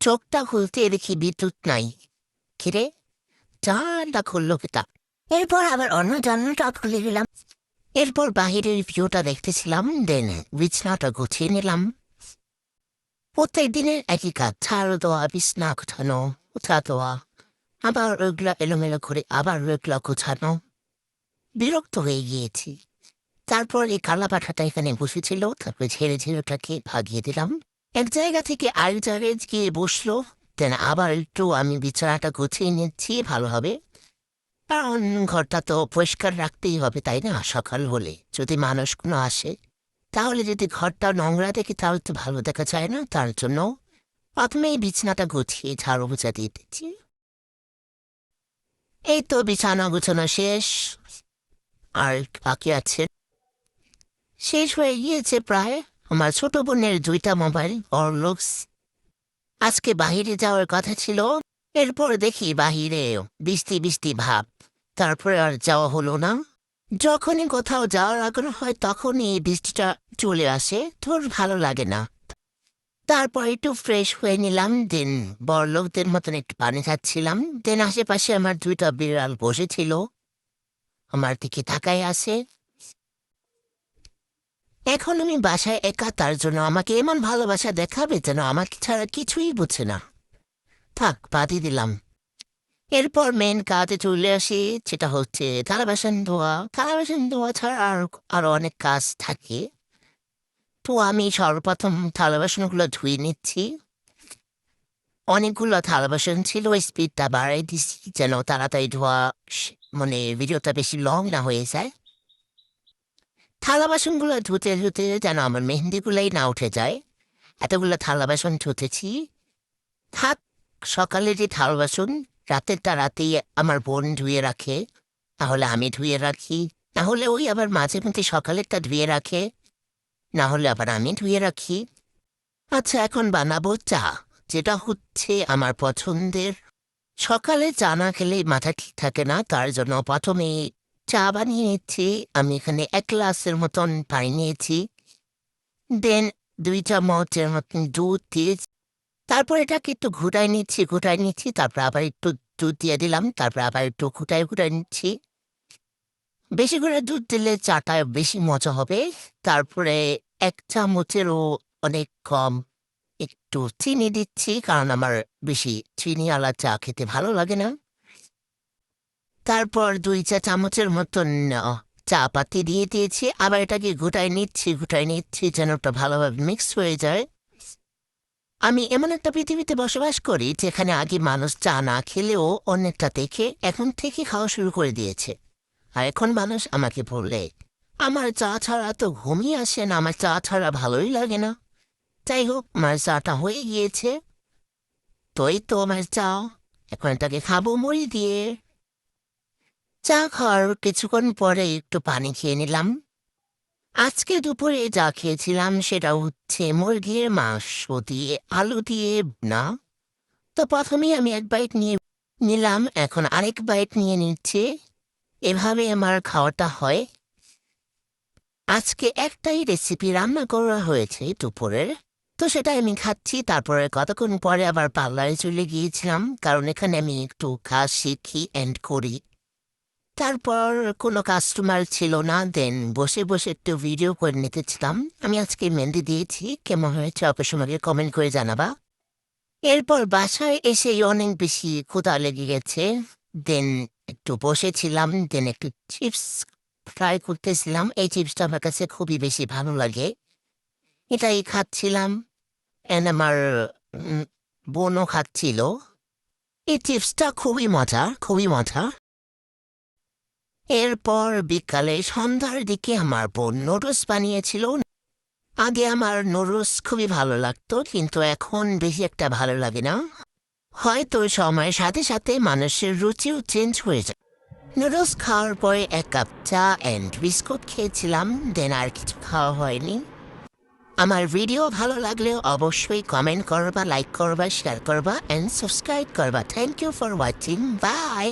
চোখটা খুলতে দেখি বিদ্যুৎ নাই। কিরে, জানলা খুললো কেটা? এরপর আবার অন্য জানলাটা খুলে দিলাম। এরপর বাহিরের ভিউটা দেখতেছিলাম, দেন বিছনাটা গুছিয়ে নিলাম। প্রত্যেক দিনের একই কাজ, ঝাড়ু দেওয়া, বিছনা গোছানো, উঠা দেওয়া, আবার ওইগুলা এলোমেলো করে আবার ওইগুলা গোছানো। বিরক্ত হয়ে গিয়েছি। তারপর এই কালা পাঠাটা এখানে বসেছিল, তারপরে ঝেড়ে ঝেড়ে ওটাকে ভাগিয়ে দিলাম। এক জায়গা থেকে আরেক জায়গায় গিয়ে বসলো, দেন আবার একটু আমি বিছানাটা গুছিয়ে নিচ্ছি ভালোভাবে। কারণ ঘরটা তো পরিষ্কার রাখতেই হবে, তাই না? সকাল হলে যদি মানুষ কোনো আসে, তাহলে যদি ঘরটা নোংরা দেখি তাহলে তো ভালো দেখা যায় না। তার জন্য প্রথমেই বিছানাটা গুছিয়ে ঝাড়ু পোছা দিয়ে দিচ্ছি। এই তো বিছানা গুছানো শেষ, আর বাকি আছে। শেষ হয়ে গিয়েছে প্রায়। আমার ছোট বোনের 2টা মোবাইল অরলক্স। আজকে বাহিরে যাওয়ার কথা ছিল, এরপর দেখি বাহিরে বৃষ্টি বৃষ্টি ভাব, তারপরে আর যাওয়া হলো না। যখনই কোথাও যাওয়ার আগ্রহ হয় তখনই এই বৃষ্টিটা চলে আসে, তোর ভালো লাগে না। তারপর একটু ফ্রেশ হয়ে নিলাম, দেন বড়লোকদের মতন একটু পানি খাচ্ছিলাম। দেন আশেপাশে আমার 2টা বিড়াল বসেছিল, আমার দিকে তাকায় আছে। এখন আমি বাসায় একা, তার জন্য আমাকে এমন ভালোবাসা দেখাবে যেন আমাকে ছাড়া কিছুই বুঝে না। থাক, বাদই দিলাম। এরপর মেন কাজে চলে আসি, যেটা হচ্ছে থালা বাসন ধোয়া। থালা বাসন ধোয়া ছাড়া আরো অনেক কাজ থাকে। তো আমি সর্বপ্রথম থালা বাসনগুলো ধুয়ে নিচ্ছি। অনেকগুলো থালা বাসন ছিল, স্পিডটা বাড়াই দিচ্ছি যেন তাড়াতাড়ি ধোয়া মানে ভিডিওটা বেশি লং না হয়ে যায়। থালা বাসনগুলো ধুতে ধুতে যেন আমার মেহেন্দিগুলোই না উঠে যায়, এতগুলো থালা বাসন ধুতেছি। থাক, সকালে যে থালা বাসন রাতেরটা রাতেই আমার বোন ধুয়ে রাখে, তাহলে আমি ধুয়ে রাখি, নাহলে ওই আবার মাঝে মধ্যে সকালেরটা ধুয়ে রাখে, না হলে আবার আমি ধুয়ে রাখি। আচ্ছা, এখন বানাবো চা, যেটা হচ্ছে আমার পছন্দের। সকালে চা না খেলে মাথা ঠিক থাকে না, তার জন্য প্রথমে চা বানিয়ে নিচ্ছি। আমি এখানে 1 গ্লাসের মতন পানি নিয়েছি, দেন 2 চামচের মতন দুধ দিয়ে, তারপর এটাকে একটু ঘুটাই নিচ্ছি, তারপর আবার একটু দুধ দিয়ে দিলাম, তারপর আবার একটু ঘুটাই নিচ্ছি। বেশি করে দুধ দিলে চাটা বেশি মজা হবে। তারপরে 1 চামচেরও অনেক কম একটু চিনি দিচ্ছি, কারণ আমার বেশি চিনিওয়ালা চা খেতে ভালো লাগে না। তারপর 2 চা চামচের মতন চা পাতি দিয়ে দিয়েছি, আবার এটাকে ঘুটাই নিচ্ছি যেন ওটা ভালোভাবে মিক্স হয়ে যায়। আমি এমন একটা পৃথিবীতে বসবাস করি যেখানে আগে মানুষ চা না খেলেও অনেকটা দেখে এখন থেকে খাওয়া শুরু করে দিয়েছে। আর এখন মানুষ আমাকে বললে আমার চা ছাড়া তো ঘুমিয়ে আসে না, আমার চা ছাড়া ভালোই লাগে না। যাই হোক, আমার চাটা হয়ে গিয়েছে, তো এই তো আমার চা। এখন এটাকে খাবো মুড়ি দিয়ে। চা খাওয়ার কিছুক্ষণ পরে একটু পানি খেয়ে নিলাম। আজকে দুপুরে যা খেয়েছিলাম সেটা হচ্ছে মুরগির মাংস দিয়ে আলু দিয়ে না। তো প্রথমেই আমি 1 বাইট নিয়ে নিলাম, এখন আরেক বাইট নিয়ে নিচ্ছি। এভাবে আমার খাওয়াটা হয়। আজকে একটাই রেসিপি রান্না করা হয়েছে দুপুরের, তো সেটা আমি খাচ্ছি। তারপরে কতক্ষণ পরে আবার পার্লারে চলে গিয়েছিলাম, কারণ এখানে আমি একটু কাজ শিখি এন্ড করি। তারপর কোনো কাস্টমার ছিল না, দেন বসে বসে একটু ভিডিও করে নিতেছিলাম। আমি আজকে মেহেন্দি দিয়েছি, কেমন হয়েছে অবশ্যই আমাকে কমেন্ট করে জানাবা। এরপর বাসায় এসে অনেক বেশি ক্ষুধা লেগে গেছে, দেন একটু বসেছিলাম, দেন একটু চিপস ফ্রাই করতেছিলাম। এই চিপসটা আমার কাছে খুবই বেশি ভালো লাগে, এটাই খাচ্ছিলাম। এন্ড আমার উম, বোনও খাচ্ছিল। এই চিপসটা খুবই মজা। এরপর বিকালে সন্ধ্যার দিকে আমার বোন নুডলস বানিয়েছিল। আগে আমার নুডলস খুবই ভালো লাগতো, কিন্তু এখন বেশি একটা ভালো লাগে না। হয়তো সময়ের সাথে সাথে মানুষের রুচিও চেঞ্জ হয়ে যায়। নুডলস খাওয়ার পরে 1 কাপ চা অ্যান্ড বিস্কুট খেয়েছিলাম, দেন আর কিছু খাওয়া হয়নি। আমার ভিডিও ভালো লাগলে অবশ্যই কমেন্ট করবা, লাইক করবা, শেয়ার করবা অ্যান্ড সাবস্ক্রাইব করবা। Thank you for watching, by.